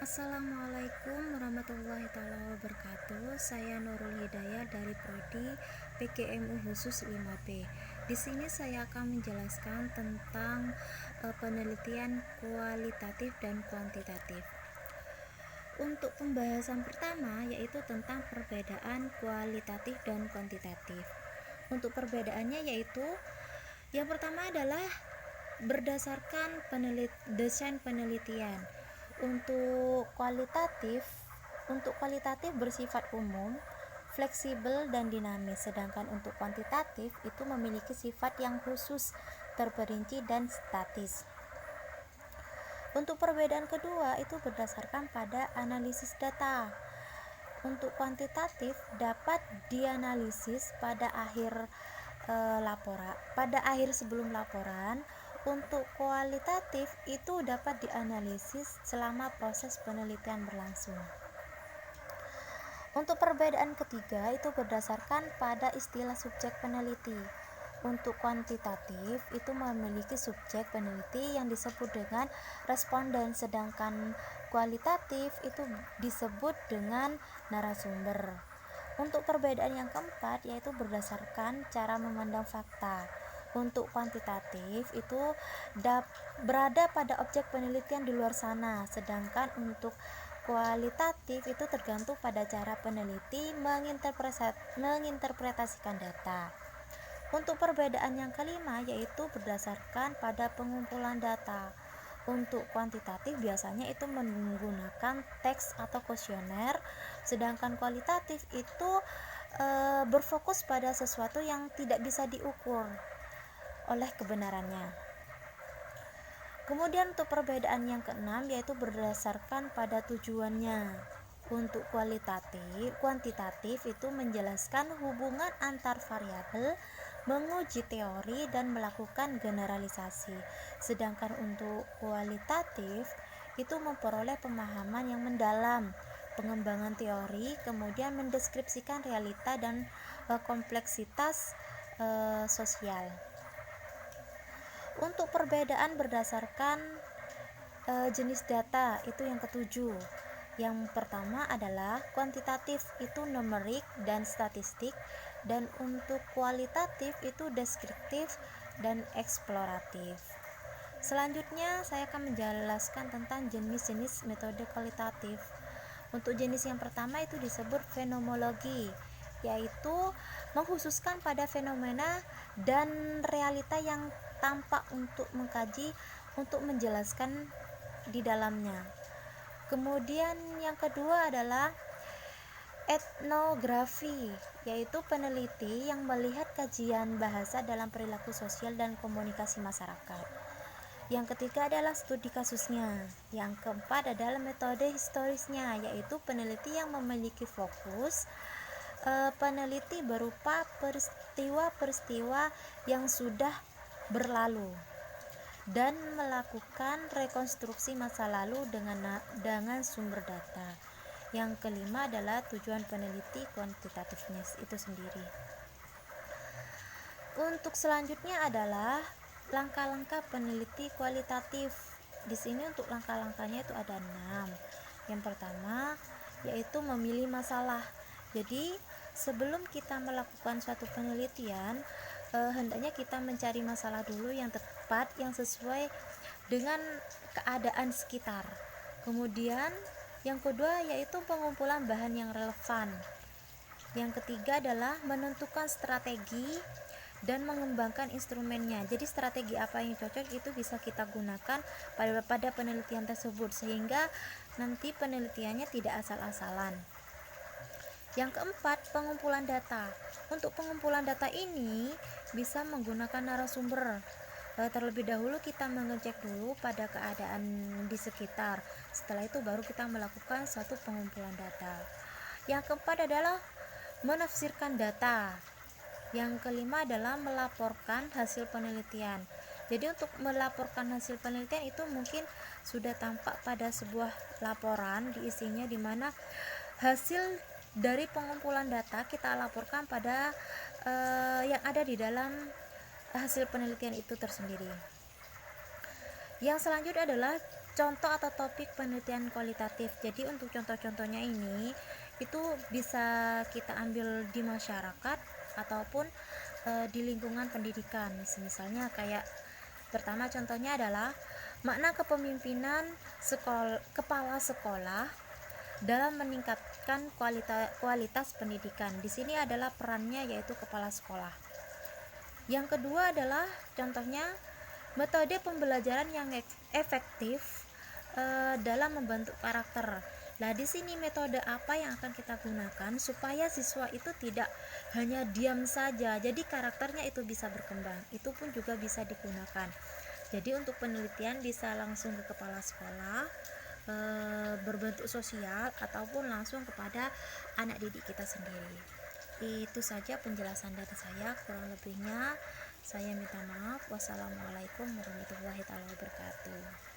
Assalamualaikum warahmatullahi wabarakatuh. Saya Nurul Hidayah dari Prodi PKMU khusus 5B. Di sini saya akan menjelaskan tentang penelitian kualitatif dan kuantitatif. Untuk pembahasan pertama yaitu tentang perbedaan kualitatif dan kuantitatif. Untuk perbedaannya yaitu yang pertama adalah berdasarkan desain penelitian. Untuk kualitatif bersifat umum, fleksibel dan dinamis, sedangkan untuk kuantitatif itu memiliki sifat yang khusus, terperinci dan statis. Untuk perbedaan kedua itu berdasarkan pada analisis data. Untuk kuantitatif dapat dianalisis pada akhir sebelum laporan. Untuk kualitatif itu dapat dianalisis selama proses penelitian berlangsung. Untuk perbedaan ketiga itu berdasarkan pada istilah subjek peneliti. Untuk kuantitatif itu memiliki subjek peneliti yang disebut dengan responden, sedangkan kualitatif itu disebut dengan narasumber. Untuk perbedaan yang keempat yaitu berdasarkan cara memandang fakta. Untuk kuantitatif itu berada pada objek penelitian di luar sana, sedangkan untuk kualitatif itu tergantung pada cara peneliti menginterpretasikan data. Untuk perbedaan yang kelima yaitu berdasarkan pada pengumpulan data. Untuk kuantitatif biasanya itu menggunakan teks atau kuesioner, sedangkan kualitatif itu berfokus pada sesuatu yang tidak bisa diukur oleh kebenarannya. Kemudian untuk perbedaan yang keenam yaitu berdasarkan pada tujuannya. Untuk kuantitatif itu menjelaskan hubungan antar variabel, menguji teori dan melakukan generalisasi. Sedangkan untuk kualitatif itu memperoleh pemahaman yang mendalam, pengembangan teori, kemudian mendeskripsikan realita dan kompleksitas sosial. Untuk perbedaan berdasarkan jenis data itu yang ketujuh. Yang pertama adalah kuantitatif itu numerik dan statistik, dan untuk kualitatif itu deskriptif dan eksploratif. Selanjutnya saya akan menjelaskan tentang jenis-jenis metode kualitatif. Untuk jenis yang pertama itu disebut fenomenologi, yaitu mengkhususkan pada fenomena dan realita yang tampak untuk mengkaji, untuk menjelaskan di dalamnya. Kemudian yang kedua adalah etnografi, yaitu peneliti yang melihat kajian bahasa dalam perilaku sosial dan komunikasi masyarakat. Yang ketiga adalah studi kasusnya. Yang keempat adalah metode historisnya, yaitu peneliti yang memiliki fokus peneliti berupa peristiwa-peristiwa yang sudah berlalu dan melakukan rekonstruksi masa lalu dengan sumber data. Yang kelima adalah tujuan peneliti kuantitatifnya itu sendiri. Untuk selanjutnya adalah langkah-langkah peneliti kualitatif. Di sini untuk langkah-langkahnya itu ada 6. Yang pertama yaitu memilih masalah. Jadi sebelum kita melakukan suatu penelitian, hendaknya kita mencari masalah dulu yang tepat, yang sesuai dengan keadaan sekitar. Kemudian yang kedua yaitu pengumpulan bahan yang relevan. Yang ketiga adalah menentukan strategi dan mengembangkan instrumennya. Jadi strategi apa yang cocok itu bisa kita gunakan pada penelitian tersebut, sehingga nanti penelitiannya tidak asal-asalan. Yang keempat, pengumpulan data. Untuk pengumpulan data ini bisa menggunakan narasumber. Terlebih dahulu kita mengecek dulu pada keadaan di sekitar. Setelah itu baru kita melakukan suatu pengumpulan data. Yang keempat adalah menafsirkan data. Yang kelima adalah melaporkan hasil penelitian. Jadi untuk melaporkan hasil penelitian itu mungkin sudah tampak pada sebuah laporan diisinya, di mana hasil dari pengumpulan data kita laporkan pada yang ada di dalam hasil penelitian itu tersendiri. Yang selanjutnya adalah contoh atau topik penelitian kualitatif. Jadi untuk contoh-contohnya ini itu bisa kita ambil di masyarakat ataupun di lingkungan pendidikan. Misalnya kayak pertama contohnya adalah makna kepemimpinan kepala sekolah dalam meningkatkan kualitas pendidikan. Di sini adalah perannya yaitu kepala sekolah. Yang kedua adalah contohnya metode pembelajaran yang efektif dalam membentuk karakter. Nah, di sini metode apa yang akan kita gunakan supaya siswa itu tidak hanya diam saja, jadi karakternya itu bisa berkembang. Itu pun juga bisa digunakan. Jadi untuk penelitian bisa langsung ke kepala sekolah, berbentuk sosial, ataupun langsung kepada anak didik kita sendiri. Itu saja penjelasan dari saya, kurang lebihnya saya minta maaf. Wassalamualaikum warahmatullahi wabarakatuh.